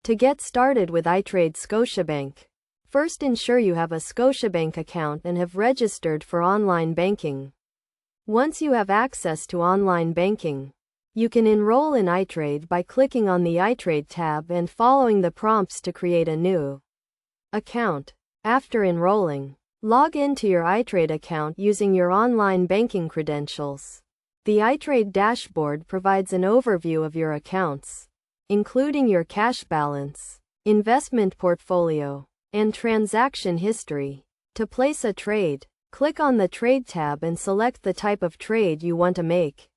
To get started with iTrade Scotiabank, first ensure you have a Scotiabank account and have registered for online banking. Once you have access to online banking, you can enroll in iTrade by clicking on the iTrade tab and following the prompts to create a new account. After enrolling, log into your iTrade account using your online banking credentials. The iTrade dashboard provides an overview of your accounts, including your cash balance, investment portfolio, and transaction history. To place a trade, click on the Trade tab and select the type of trade you want to make,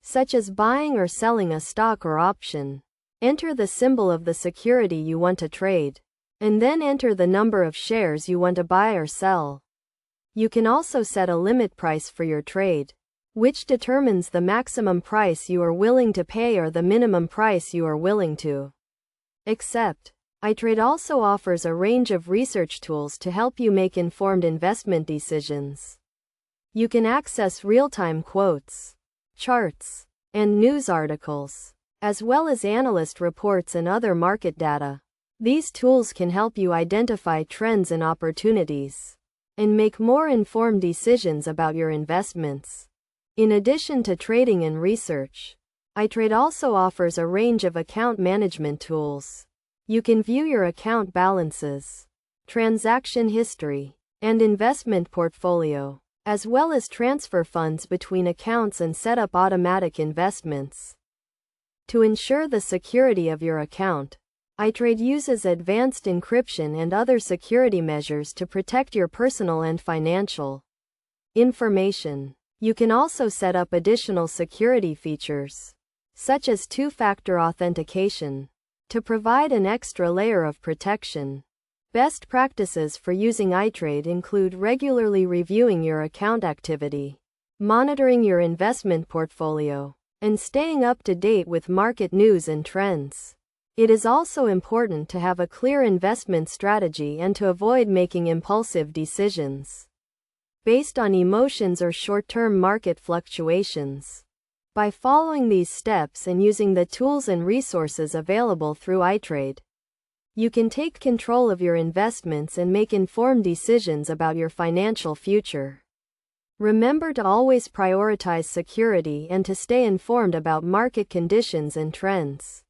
such as buying or selling a stock or option. Enter the symbol of the security you want to trade, and then enter the number of shares you want to buy or sell. You can also set a limit price for your trade, which determines the maximum price you are willing to pay or the minimum price you are willing to accept. iTrade also offers a range of research tools to help you make informed investment decisions. You can access real-time quotes, charts, and news articles, as well as analyst reports and other market data. These tools can help you identify trends and opportunities, and make more informed decisions about your investments. In addition to trading and research, iTrade also offers a range of account management tools. You can view your account balances, transaction history, and investment portfolio, as well as transfer funds between accounts and set up automatic investments. To ensure the security of your account, iTrade uses advanced encryption and other security measures to protect your personal and financial information. You can also set up additional security features, such as two-factor authentication, to provide an extra layer of protection. Best practices for using iTrade include regularly reviewing your account activity, monitoring your investment portfolio, and staying up to date with market news and trends. It is also important to have a clear investment strategy and to avoid making impulsive decisions based on emotions or short-term market fluctuations. By following these steps and using the tools and resources available through iTrade, you can take control of your investments and make informed decisions about your financial future. Remember to always prioritize security and to stay informed about market conditions and trends.